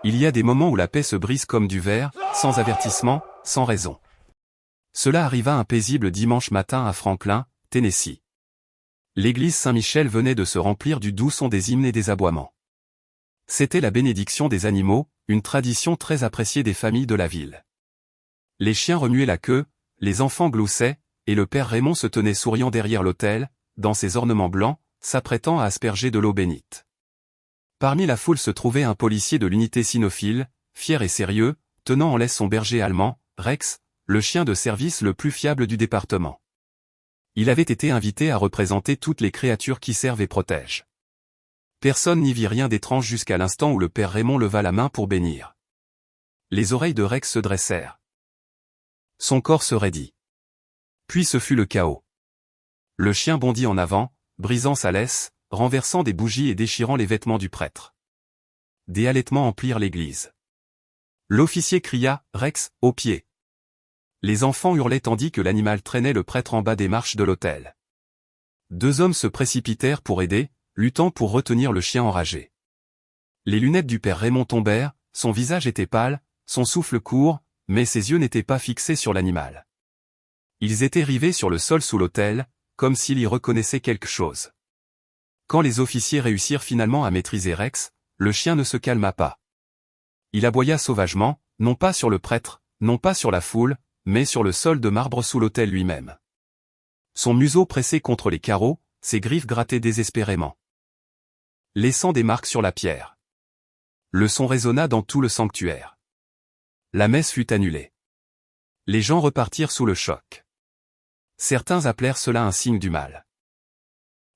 Il y a des moments où la paix se brise comme du verre, sans avertissement, sans raison. Cela arriva un paisible dimanche matin à Franklin, Tennessee. L'église Saint-Michel venait de se remplir du doux son des hymnes et des aboiements. C'était la bénédiction des animaux, une tradition très appréciée des familles de la ville. Les chiens remuaient la queue, les enfants gloussaient, et le père Raymond se tenait souriant derrière l'autel, dans ses ornements blancs, s'apprêtant à asperger de l'eau bénite. Parmi la foule se trouvait un policier de l'unité cynophile, fier et sérieux, tenant en laisse son berger allemand, Rex, le chien de service le plus fiable du département. Il avait été invité à représenter toutes les créatures qui servent et protègent. Personne n'y vit rien d'étrange jusqu'à l'instant où le père Raymond leva la main pour bénir. Les oreilles de Rex se dressèrent. Son corps se raidit. Puis ce fut le chaos. Le chien bondit en avant, brisant sa laisse, renversant des bougies et déchirant les vêtements du prêtre. Des halètements emplirent l'église. L'officier cria « Rex, au pied !» Les enfants hurlaient tandis que l'animal traînait le prêtre en bas des marches de l'autel. 2 hommes se précipitèrent pour aider, luttant pour retenir le chien enragé. Les lunettes du père Raymond tombèrent, son visage était pâle, son souffle court, mais ses yeux n'étaient pas fixés sur l'animal. Ils étaient rivés sur le sol sous l'autel, comme s'il y reconnaissait quelque chose. Quand les officiers réussirent finalement à maîtriser Rex, le chien ne se calma pas. Il aboya sauvagement, non pas sur le prêtre, non pas sur la foule, mais sur le sol de marbre sous l'autel lui-même. Son museau pressé contre les carreaux, ses griffes grattaient désespérément, laissant des marques sur la pierre. Le son résonna dans tout le sanctuaire. La messe fut annulée. Les gens repartirent sous le choc. Certains appelèrent cela un signe du mal.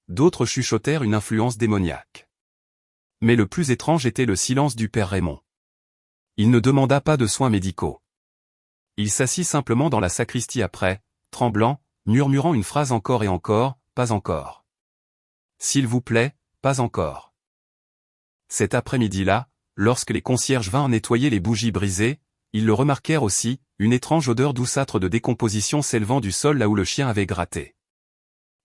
D'autres chuchotèrent une influence démoniaque. Mais le plus étrange était le silence du père Raymond. Il ne demanda pas de soins médicaux. Il s'assit simplement dans la sacristie après, tremblant, murmurant une phrase encore et encore, pas encore. S'il vous plaît, pas encore. Cet après-midi-là, lorsque les concierges vinrent nettoyer les bougies brisées, ils le remarquèrent aussi, une étrange odeur douceâtre de décomposition s'élevant du sol là où le chien avait gratté.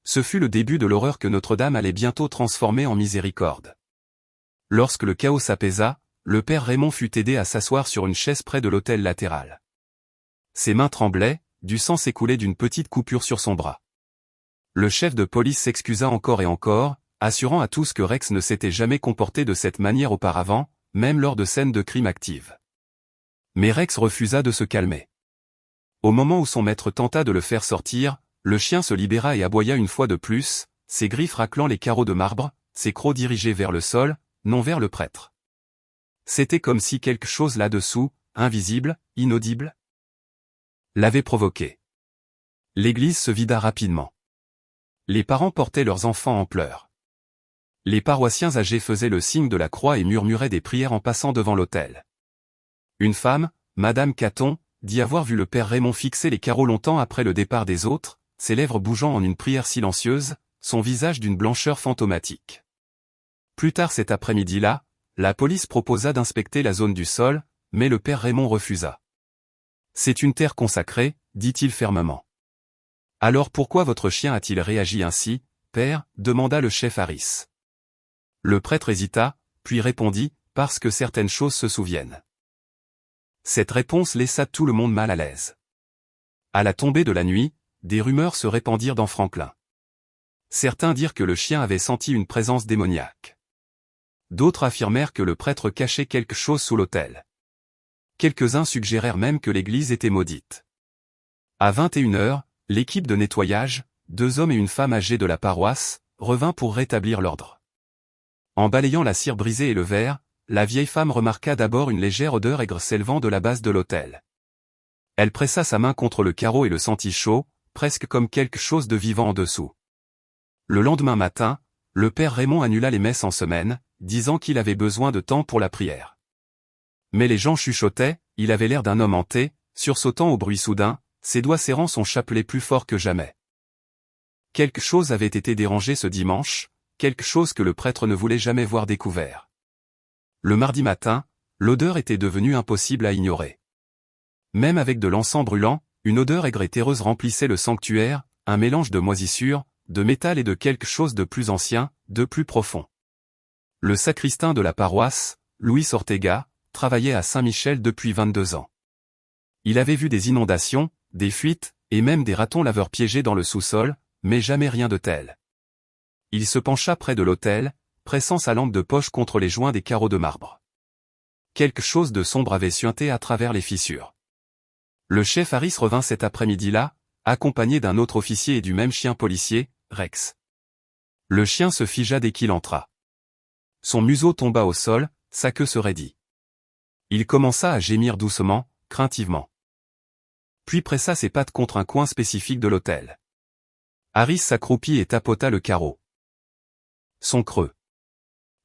Ce fut le début de l'horreur que Notre-Dame allait bientôt transformer en miséricorde. Lorsque le chaos s'apaisa, le père Raymond fut aidé à s'asseoir sur une chaise près de l'autel latéral. Ses mains tremblaient, du sang s'écoulait d'une petite coupure sur son bras. Le chef de police s'excusa encore et encore, assurant à tous que Rex ne s'était jamais comporté de cette manière auparavant, même lors de scènes de crime actives. Mais Rex refusa de se calmer. Au moment où son maître tenta de le faire sortir, le chien se libéra et aboya une fois de plus, ses griffes raclant les carreaux de marbre, ses crocs dirigés vers le sol, non vers le prêtre. C'était comme si quelque chose là-dessous, invisible, inaudible, l'avait provoqué. L'église se vida rapidement. Les parents portaient leurs enfants en pleurs. Les paroissiens âgés faisaient le signe de la croix et murmuraient des prières en passant devant l'autel. Une femme, Madame Caton, dit avoir vu le père Raymond fixer les carreaux longtemps après le départ des autres, ses lèvres bougeant en une prière silencieuse, son visage d'une blancheur fantomatique. Plus tard cet après-midi-là, la police proposa d'inspecter la zone du sol, mais le père Raymond refusa. « C'est une terre consacrée », dit-il fermement. « Alors pourquoi votre chien a-t-il réagi ainsi, père » demanda le chef Harris. Le prêtre hésita, puis répondit « Parce que certaines choses se souviennent ». Cette réponse laissa tout le monde mal à l'aise. À la tombée de la nuit, des rumeurs se répandirent dans Franklin. Certains dirent que le chien avait senti une présence démoniaque. D'autres affirmèrent que le prêtre cachait quelque chose sous l'autel. Quelques-uns suggérèrent même que l'église était maudite. À 21h, l'équipe de nettoyage, 2 hommes et une femme âgée de la paroisse, revint pour rétablir l'ordre. En balayant la cire brisée et le verre, la vieille femme remarqua d'abord une légère odeur aigre s'élevant de la base de l'autel. Elle pressa sa main contre le carreau et le sentit chaud, presque comme quelque chose de vivant en dessous. Le lendemain matin, le père Raymond annula les messes en semaine, disant qu'il avait besoin de temps pour la prière. Mais les gens chuchotaient, il avait l'air d'un homme hanté, sursautant au bruit soudain, ses doigts serrant son chapelet plus fort que jamais. Quelque chose avait été dérangé ce dimanche, quelque chose que le prêtre ne voulait jamais voir découvert. Le mardi matin, l'odeur était devenue impossible à ignorer. Même avec de l'encens brûlant, une odeur aigre et terreuse remplissait le sanctuaire, un mélange de moisissure, de métal et de quelque chose de plus ancien, de plus profond. Le sacristain de la paroisse, Louis Ortega, travaillait à Saint-Michel depuis 22 ans. Il avait vu des inondations, des fuites, et même des ratons laveurs piégés dans le sous-sol, mais jamais rien de tel. Il se pencha près de l'autel, pressant sa lampe de poche contre les joints des carreaux de marbre. Quelque chose de sombre avait suinté à travers les fissures. Le chef Harris revint cet après-midi-là, accompagné d'un autre officier et du même chien policier, Rex. Le chien se figea dès qu'il entra. Son museau tomba au sol, sa queue se raidit. Il commença à gémir doucement, craintivement. Puis pressa ses pattes contre un coin spécifique de l'autel. Harris s'accroupit et tapota le carreau. Son creux.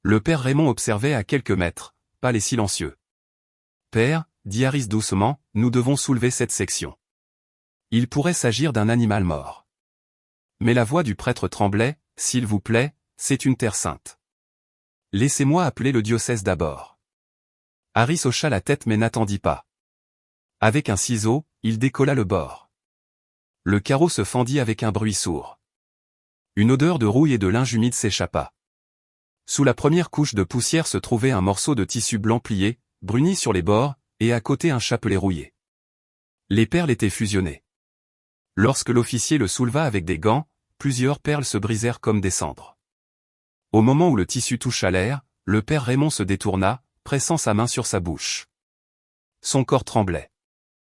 Le père Raymond observait à quelques mètres, pâle et silencieux. « Père, dit Harris doucement, nous devons soulever cette section. Il pourrait s'agir d'un animal mort. » Mais la voix du prêtre tremblait, « S'il vous plaît, c'est une terre sainte. Laissez-moi appeler le diocèse d'abord. » Harris hocha la tête mais n'attendit pas. Avec un ciseau, il décolla le bord. Le carreau se fendit avec un bruit sourd. Une odeur de rouille et de linge humide s'échappa. Sous la première couche de poussière se trouvait un morceau de tissu blanc plié, bruni sur les bords, et à côté un chapelet rouillé. Les perles étaient fusionnées. Lorsque l'officier le souleva avec des gants, plusieurs perles se brisèrent comme des cendres. Au moment où le tissu toucha l'air, le père Raymond se détourna, pressant sa main sur sa bouche. Son corps tremblait.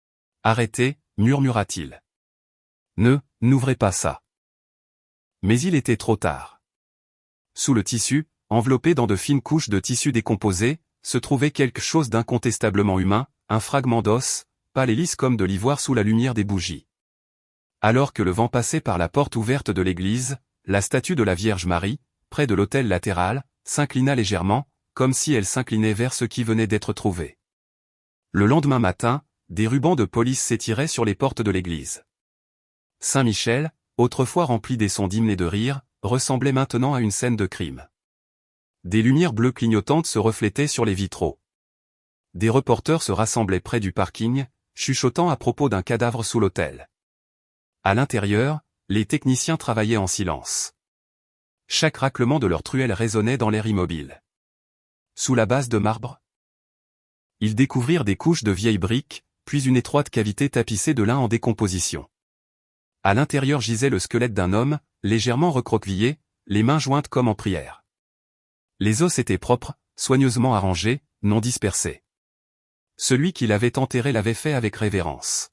« Arrêtez, murmura-t-il. N'ouvrez pas ça. » Mais il était trop tard. Sous le tissu, enveloppé dans de fines couches de tissu décomposé, se trouvait quelque chose d'incontestablement humain, un fragment d'os, pâle et lisse comme de l'ivoire sous la lumière des bougies. Alors que le vent passait par la porte ouverte de l'église, la statue de la Vierge Marie, près de l'autel latéral, s'inclina légèrement, comme si elle s'inclinait vers ce qui venait d'être trouvé. Le lendemain matin, des rubans de police s'étiraient sur les portes de l'église. Saint-Michel, autrefois rempli des sons d'hymnes et de rires, ressemblait maintenant à une scène de crime. Des lumières bleues clignotantes se reflétaient sur les vitraux. Des reporters se rassemblaient près du parking, chuchotant à propos d'un cadavre sous l'autel. À l'intérieur, les techniciens travaillaient en silence. Chaque raclement de leur truelle résonnait dans l'air immobile. Sous la base de marbre, ils découvrirent des couches de vieilles briques, puis une étroite cavité tapissée de lin en décomposition. À l'intérieur gisait le squelette d'un homme, légèrement recroquevillé, les mains jointes comme en prière. Les os étaient propres, soigneusement arrangés, non dispersés. Celui qui l'avait enterré l'avait fait avec révérence.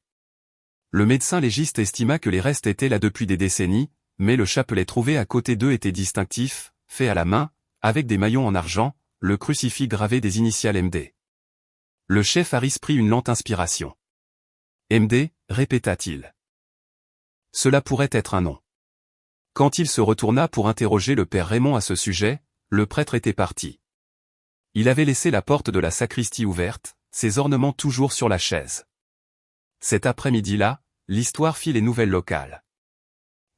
Le médecin légiste estima que les restes étaient là depuis des décennies, mais le chapelet trouvé à côté d'eux était distinctif, fait à la main, avec des maillons en argent, le crucifix gravé des initiales MD. Le chef Harris prit une lente inspiration. MD, répéta-t-il. Cela pourrait être un nom. Quand il se retourna pour interroger le père Raymond à ce sujet, le prêtre était parti. Il avait laissé la porte de la sacristie ouverte, ses ornements toujours sur la chaise. Cet après-midi-là, l'histoire fit les nouvelles locales.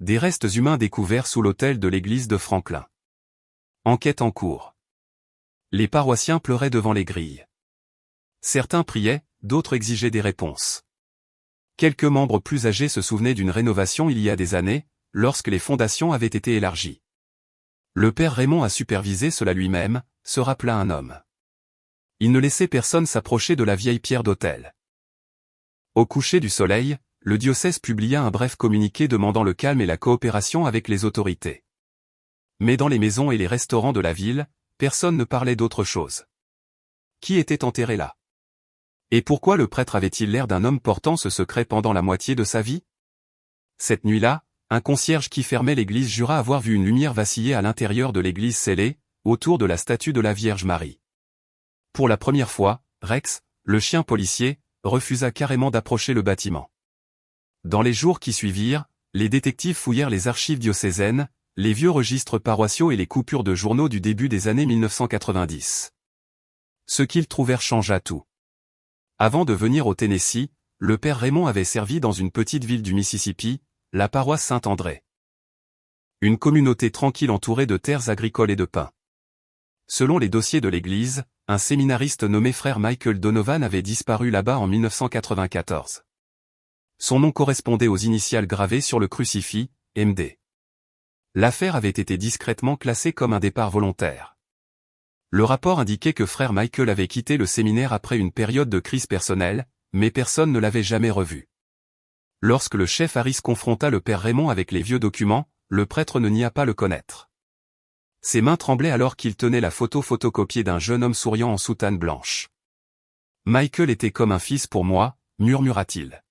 Des restes humains découverts sous l'autel de l'église de Franklin. Enquête en cours. Les paroissiens pleuraient devant les grilles. Certains priaient, d'autres exigeaient des réponses. Quelques membres plus âgés se souvenaient d'une rénovation il y a des années, lorsque les fondations avaient été élargies. Le père Raymond a supervisé cela lui-même, se rappela un homme. Il ne laissait personne s'approcher de la vieille pierre d'autel. Au coucher du soleil, le diocèse publia un bref communiqué demandant le calme et la coopération avec les autorités. Mais dans les maisons et les restaurants de la ville, personne ne parlait d'autre chose. Qui était enterré là? Et pourquoi le prêtre avait-il l'air d'un homme portant ce secret pendant la moitié de sa vie? Cette nuit-là, un concierge qui fermait l'église jura avoir vu une lumière vaciller à l'intérieur de l'église scellée, autour de la statue de la Vierge Marie. Pour la première fois, Rex, le chien policier, refusa carrément d'approcher le bâtiment. Dans les jours qui suivirent, les détectives fouillèrent les archives diocésaines, les vieux registres paroissiaux et les coupures de journaux du début des années 1990. Ce qu'ils trouvèrent changea tout. Avant de venir au Tennessee, le père Raymond avait servi dans une petite ville du Mississippi, la paroisse Saint-André. Une communauté tranquille entourée de terres agricoles et de pins. Selon les dossiers de l'église, un séminariste nommé frère Michael Donovan avait disparu là-bas en 1994. Son nom correspondait aux initiales gravées sur le crucifix, MD. L'affaire avait été discrètement classée comme un départ volontaire. Le rapport indiquait que frère Michael avait quitté le séminaire après une période de crise personnelle, mais personne ne l'avait jamais revu. Lorsque le chef Harris confronta le père Raymond avec les vieux documents, le prêtre ne nia pas le connaître. Ses mains tremblaient alors qu'il tenait la photo photocopiée d'un jeune homme souriant en soutane blanche. « Michael était comme un fils pour moi », murmura-t-il.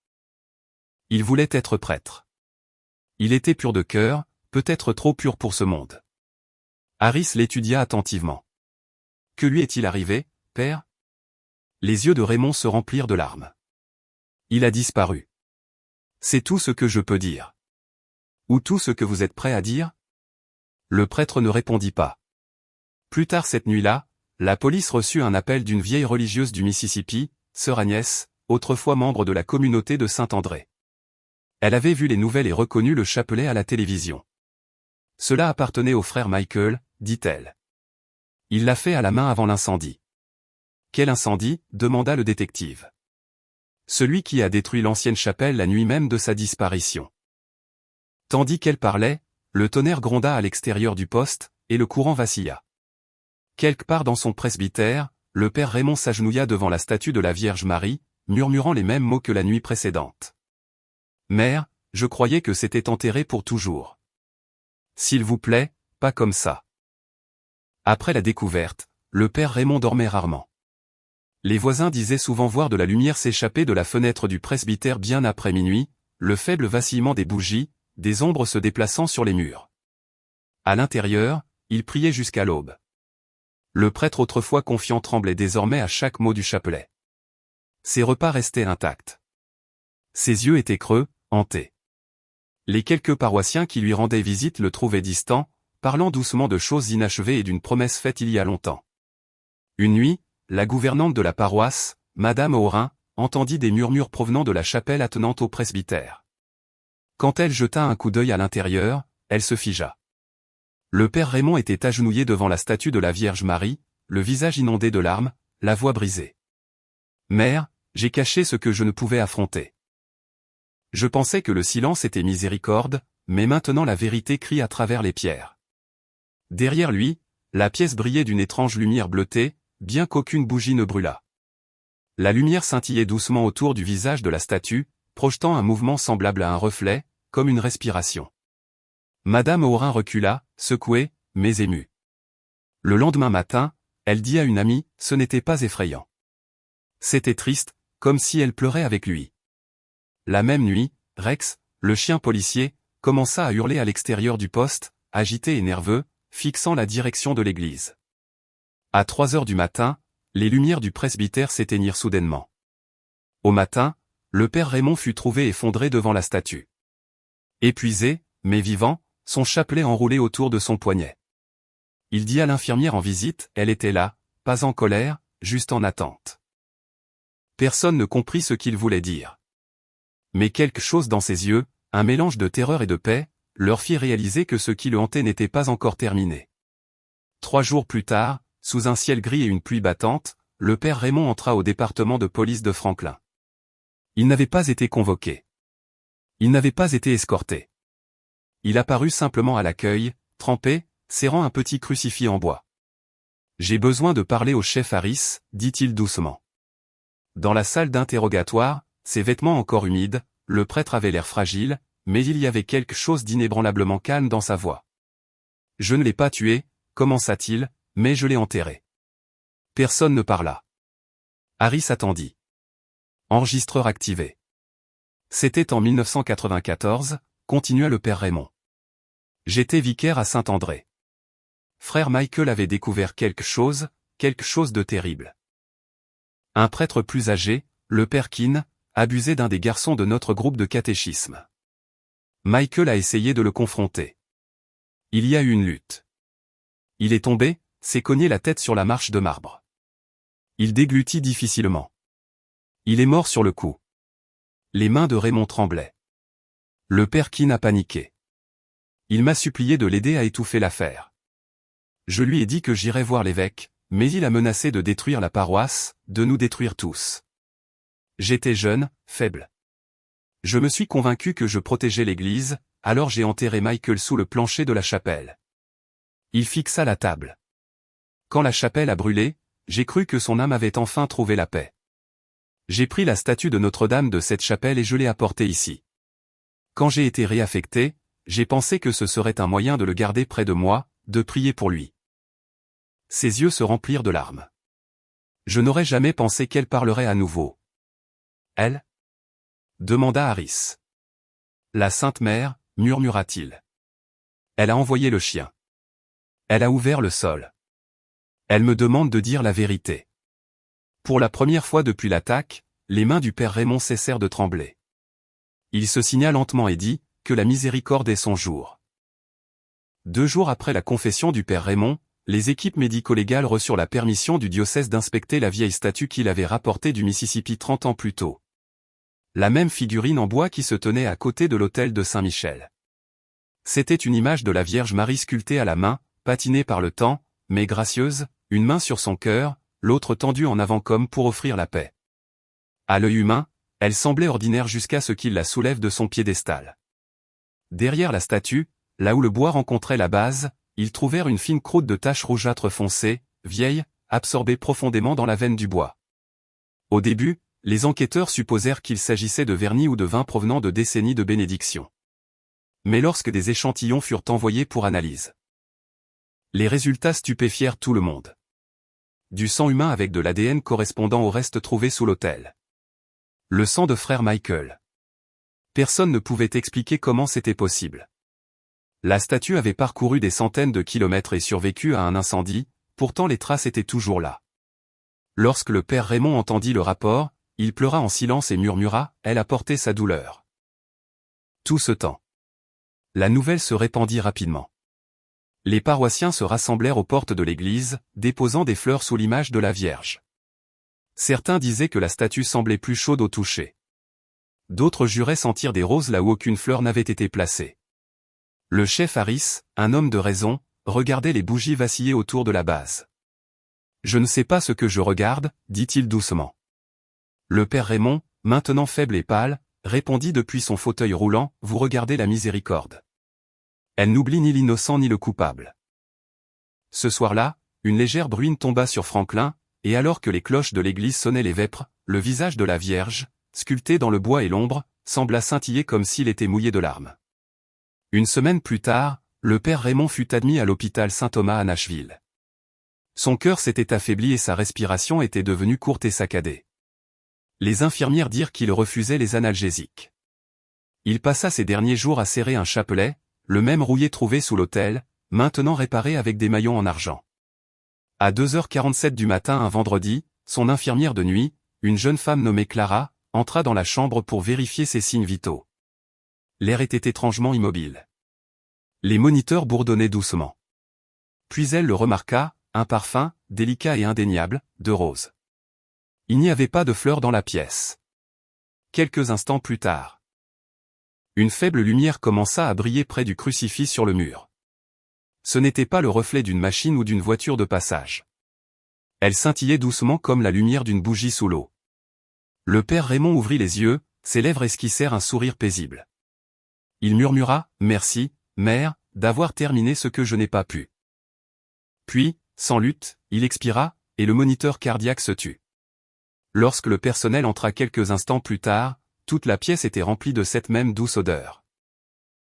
Il voulait être prêtre. Il était pur de cœur, peut-être trop pur pour ce monde. Harris l'étudia attentivement. « Que lui est-il arrivé, père ?» Les yeux de Raymond se remplirent de larmes. « Il a disparu. C'est tout ce que je peux dire. » « Ou tout ce que vous êtes prêt à dire ?» Le prêtre ne répondit pas. Plus tard cette nuit-là, la police reçut un appel d'une vieille religieuse du Mississippi, sœur Agnès, autrefois membre de la communauté de Saint-André. Elle avait vu les nouvelles et reconnu le chapelet à la télévision. « Cela appartenait au frère Michael, dit-elle. Il l'a fait à la main avant l'incendie. »« Quel incendie ?» demanda le détective. « Celui qui a détruit l'ancienne chapelle la nuit même de sa disparition. » Tandis qu'elle parlait, le tonnerre gronda à l'extérieur du poste, et le courant vacilla. Quelque part dans son presbytère, le père Raymond s'agenouilla devant la statue de la Vierge Marie, murmurant les mêmes mots que la nuit précédente. « Mère, je croyais que c'était enterré pour toujours. S'il vous plaît, pas comme ça. » Après la découverte, le père Raymond dormait rarement. Les voisins disaient souvent voir de la lumière s'échapper de la fenêtre du presbytère bien après minuit, le faible vacillement des bougies, des ombres se déplaçant sur les murs. À l'intérieur, il priait jusqu'à l'aube. Le prêtre autrefois confiant tremblait désormais à chaque mot du chapelet. Ses repas restaient intacts. Ses yeux étaient creux, hantés. Les quelques paroissiens qui lui rendaient visite le trouvaient distant, parlant doucement de choses inachevées et d'une promesse faite il y a longtemps. Une nuit, la gouvernante de la paroisse, Madame Aurin, entendit des murmures provenant de la chapelle attenante au presbytère. Quand elle jeta un coup d'œil à l'intérieur, elle se figea. Le père Raymond était agenouillé devant la statue de la Vierge Marie, le visage inondé de larmes, la voix brisée. « Mère, j'ai caché ce que je ne pouvais affronter. Je pensais que le silence était miséricorde, mais maintenant la vérité crie à travers les pierres. » Derrière lui, la pièce brillait d'une étrange lumière bleutée, bien qu'aucune bougie ne brûlât. La lumière scintillait doucement autour du visage de la statue, projetant un mouvement semblable à un reflet, comme une respiration. Madame Aurin recula, secouée, mais émue. Le lendemain matin, elle dit à une amie, ce n'était pas effrayant. C'était triste, comme si elle pleurait avec lui. La même nuit, Rex, le chien policier, commença à hurler à l'extérieur du poste, agité et nerveux, fixant la direction de l'église. À 3 heures du matin, les lumières du presbytère s'éteignirent soudainement. Au matin, le père Raymond fut trouvé effondré devant la statue. Épuisé, mais vivant, son chapelet enroulé autour de son poignet. Il dit à l'infirmière en visite, elle était là, pas en colère, juste en attente. Personne ne comprit ce qu'il voulait dire. Mais quelque chose dans ses yeux, un mélange de terreur et de paix, leur fit réaliser que ce qui le hantait n'était pas encore terminé. 3 jours plus tard, sous un ciel gris et une pluie battante, le père Raymond entra au département de police de Franklin. Il n'avait pas été convoqué. Il n'avait pas été escorté. Il apparut simplement à l'accueil, trempé, serrant un petit crucifix en bois. « J'ai besoin de parler au chef Harris », dit-il doucement. Dans la salle d'interrogatoire, ses vêtements encore humides, le prêtre avait l'air fragile, mais il y avait quelque chose d'inébranlablement calme dans sa voix. « Je ne l'ai pas tué, commença-t-il, mais je l'ai enterré. » Personne ne parla. Harris attendit. Enregistreur activé. C'était en 1994, continua le père Raymond. J'étais vicaire à Saint-André. Frère Michael avait découvert quelque chose de terrible. Un prêtre plus âgé, le père Keane, abusait d'un des garçons de notre groupe de catéchisme. Michael a essayé de le confronter. Il y a eu une lutte. Il est tombé, s'est cogné la tête sur la marche de marbre. Il déglutit difficilement. Il est mort sur le coup. Les mains de Raymond tremblaient. Le père Keane a paniqué. Il m'a supplié de l'aider à étouffer l'affaire. Je lui ai dit que j'irais voir l'évêque, mais il a menacé de détruire la paroisse, de nous détruire tous. J'étais jeune, faible. Je me suis convaincu que je protégeais l'église, alors j'ai enterré Michael sous le plancher de la chapelle. Il fixa la table. Quand la chapelle a brûlé, j'ai cru que son âme avait enfin trouvé la paix. J'ai pris la statue de Notre-Dame de cette chapelle et je l'ai apportée ici. Quand j'ai été réaffecté, j'ai pensé que ce serait un moyen de le garder près de moi, de prier pour lui. Ses yeux se remplirent de larmes. Je n'aurais jamais pensé qu'elle parlerait à nouveau. Elle ? Demanda Harris. La Sainte Mère, murmura-t-il. Elle a envoyé le chien. Elle a ouvert le sol. Elle me demande de dire la vérité. Pour la première fois depuis l'attaque, les mains du père Raymond cessèrent de trembler. Il se signa lentement et dit, que la miséricorde ait son jour. 2 jours après la confession du père Raymond, les équipes médico-légales reçurent la permission du diocèse d'inspecter la vieille statue qu'il avait rapportée du Mississippi 30 ans plus tôt. La même figurine en bois qui se tenait à côté de l'autel de Saint-Michel. C'était une image de la Vierge Marie sculptée à la main, patinée par le temps, mais gracieuse, une main sur son cœur, l'autre tendue en avant comme pour offrir la paix. À l'œil humain, elle semblait ordinaire jusqu'à ce qu'il la soulève de son piédestal. Derrière la statue, là où le bois rencontrait la base, ils trouvèrent une fine croûte de taches rougeâtres foncées, vieille, absorbée profondément dans la veine du bois. Au début, les enquêteurs supposèrent qu'il s'agissait de vernis ou de vin provenant de décennies de bénédiction. Mais lorsque des échantillons furent envoyés pour analyse, les résultats stupéfièrent tout le monde. Du sang humain avec de l'ADN correspondant au reste trouvé sous l'autel. Le sang de frère Michael. Personne ne pouvait expliquer comment c'était possible. La statue avait parcouru des centaines de kilomètres et survécu à un incendie, pourtant les traces étaient toujours là. Lorsque le père Raymond entendit le rapport, il pleura en silence et murmura, « Elle a porté sa douleur. » Tout ce temps. La nouvelle se répandit rapidement. Les paroissiens se rassemblèrent aux portes de l'église, déposant des fleurs sous l'image de la Vierge. Certains disaient que la statue semblait plus chaude au toucher. D'autres juraient sentir des roses là où aucune fleur n'avait été placée. Le chef Harris, un homme de raison, regardait les bougies vaciller autour de la base. « Je ne sais pas ce que je regarde, » dit-il doucement. Le père Raymond, maintenant faible et pâle, répondit depuis son fauteuil roulant, « Vous regardez la miséricorde. Elle n'oublie ni l'innocent ni le coupable. » Ce soir-là, une légère bruine tomba sur Franklin, et alors que les cloches de l'église sonnaient les vêpres, le visage de la Vierge, sculpté dans le bois et l'ombre, sembla scintiller comme s'il était mouillé de larmes. Une semaine plus tard, le père Raymond fut admis à l'hôpital Saint-Thomas à Nashville. Son cœur s'était affaibli et sa respiration était devenue courte et saccadée. Les infirmières dirent qu'il refusait les analgésiques. Il passa ses derniers jours à serrer un chapelet, le même rouillé trouvé sous l'autel, maintenant réparé avec des maillons en argent. À 2h47 du matin un vendredi, son infirmière de nuit, une jeune femme nommée Clara, entra dans la chambre pour vérifier ses signes vitaux. L'air était étrangement immobile. Les moniteurs bourdonnaient doucement. Puis elle le remarqua, un parfum, délicat et indéniable, de rose. Il n'y avait pas de fleurs dans la pièce. Quelques instants plus tard, une faible lumière commença à briller près du crucifix sur le mur. Ce n'était pas le reflet d'une machine ou d'une voiture de passage. Elle scintillait doucement comme la lumière d'une bougie sous l'eau. Le père Raymond ouvrit les yeux, ses lèvres esquissèrent un sourire paisible. Il murmura, « Merci, mère, d'avoir terminé ce que je n'ai pas pu. » Puis, sans lutte, il expira, et le moniteur cardiaque se tut. Lorsque le personnel entra quelques instants plus tard, toute la pièce était remplie de cette même douce odeur.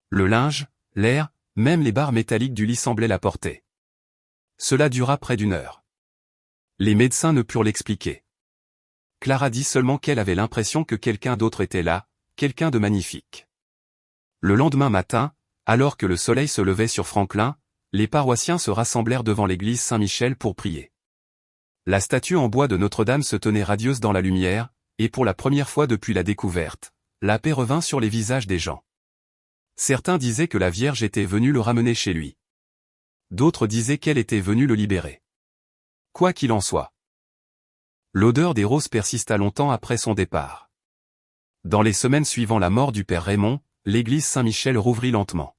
Le linge, l'air, même les barres métalliques du lit semblaient la porter. Cela dura près d'1 heure. Les médecins ne purent l'expliquer. Clara dit seulement qu'elle avait l'impression que quelqu'un d'autre était là, quelqu'un de magnifique. Le lendemain matin, alors que le soleil se levait sur Franklin, les paroissiens se rassemblèrent devant l'église Saint-Michel pour prier. La statue en bois de Notre-Dame se tenait radieuse dans la lumière, et pour la première fois depuis la découverte, la paix revint sur les visages des gens. Certains disaient que la Vierge était venue le ramener chez lui. D'autres disaient qu'elle était venue le libérer. Quoi qu'il en soit, l'odeur des roses persista longtemps après son départ. Dans les semaines suivant la mort du père Raymond, l'église Saint-Michel rouvrit lentement.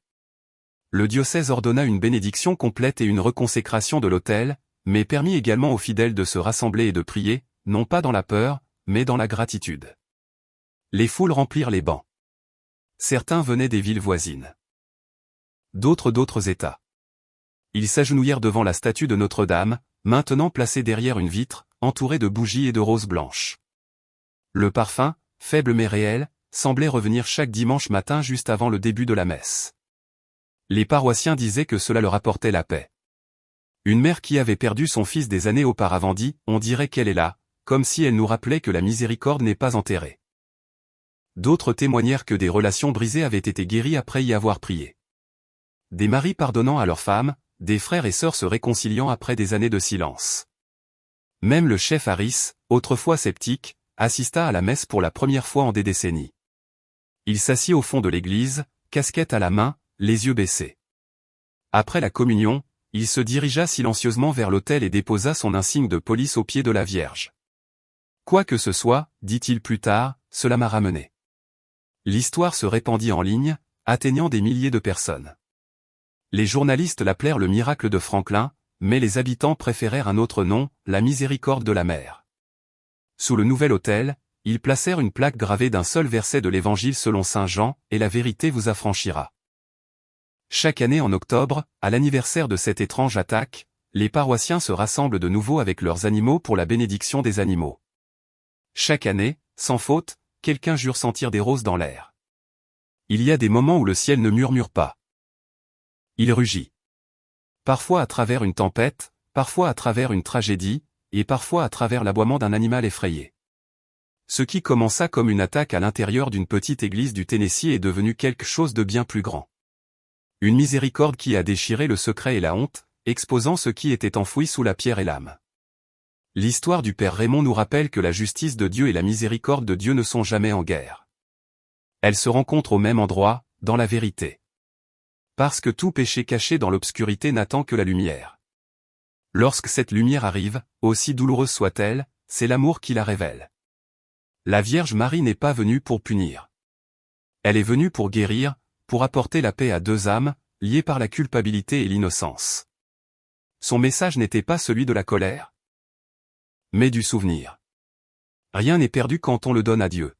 Le diocèse ordonna une bénédiction complète et une reconsécration de l'autel, mais permit également aux fidèles de se rassembler et de prier, non pas dans la peur, mais dans la gratitude. Les foules remplirent les bancs. Certains venaient des villes voisines. D'autres États. Ils s'agenouillèrent devant la statue de Notre-Dame, maintenant placé derrière une vitre, entouré de bougies et de roses blanches. Le parfum, faible mais réel, semblait revenir chaque dimanche matin juste avant le début de la messe. Les paroissiens disaient que cela leur apportait la paix. Une mère qui avait perdu son fils des années auparavant dit « On dirait qu'elle est là », comme si elle nous rappelait que la miséricorde n'est pas enterrée. D'autres témoignèrent que des relations brisées avaient été guéries après y avoir prié. Des maris pardonnant à leurs femmes, des frères et sœurs se réconciliant après des années de silence. Même le chef Harris, autrefois sceptique, assista à la messe pour la première fois en des décennies. Il s'assit au fond de l'église, casquette à la main, les yeux baissés. Après la communion, il se dirigea silencieusement vers l'autel et déposa son insigne de police aux pieds de la Vierge. Quoi que ce soit, dit-il plus tard, cela m'a ramené. L'histoire se répandit en ligne, atteignant des milliers de personnes. Les journalistes l'appelèrent le miracle de Franklin, mais les habitants préférèrent un autre nom, la miséricorde de la mer. Sous le nouvel autel, ils placèrent une plaque gravée d'un seul verset de l'Évangile selon saint Jean, et la vérité vous affranchira. Chaque année en octobre, à l'anniversaire de cette étrange attaque, les paroissiens se rassemblent de nouveau avec leurs animaux pour la bénédiction des animaux. Chaque année, sans faute, quelqu'un jure sentir des roses dans l'air. Il y a des moments où le ciel ne murmure pas. Il rugit. Parfois à travers une tempête, parfois à travers une tragédie, et parfois à travers l'aboiement d'un animal effrayé. Ce qui commença comme une attaque à l'intérieur d'une petite église du Tennessee est devenu quelque chose de bien plus grand. Une miséricorde qui a déchiré le secret et la honte, exposant ce qui était enfoui sous la pierre et l'âme. L'histoire du Père Raymond nous rappelle que la justice de Dieu et la miséricorde de Dieu ne sont jamais en guerre. Elles se rencontrent au même endroit, dans la vérité. Parce que tout péché caché dans l'obscurité n'attend que la lumière. Lorsque cette lumière arrive, aussi douloureuse soit-elle, c'est l'amour qui la révèle. La Vierge Marie n'est pas venue pour punir. Elle est venue pour guérir, pour apporter la paix à deux âmes, liées par la culpabilité et l'innocence. Son message n'était pas celui de la colère, mais du souvenir. Rien n'est perdu quand on le donne à Dieu.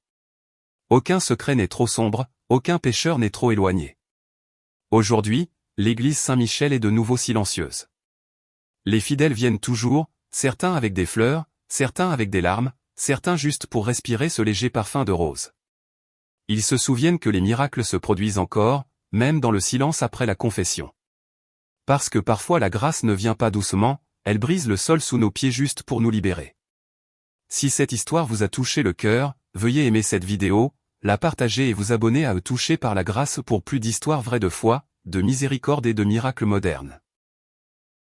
Aucun secret n'est trop sombre, aucun pécheur n'est trop éloigné. Aujourd'hui, l'église Saint-Michel est de nouveau silencieuse. Les fidèles viennent toujours, certains avec des fleurs, certains avec des larmes, certains juste pour respirer ce léger parfum de rose. Ils se souviennent que les miracles se produisent encore, même dans le silence après la confession. Parce que parfois la grâce ne vient pas doucement, elle brise le sol sous nos pieds juste pour nous libérer. Si cette histoire vous a touché le cœur, veuillez aimer cette vidéo, la partager et vous abonner à Toucher par la grâce pour plus d'histoires vraies de foi, de miséricorde et de miracles modernes.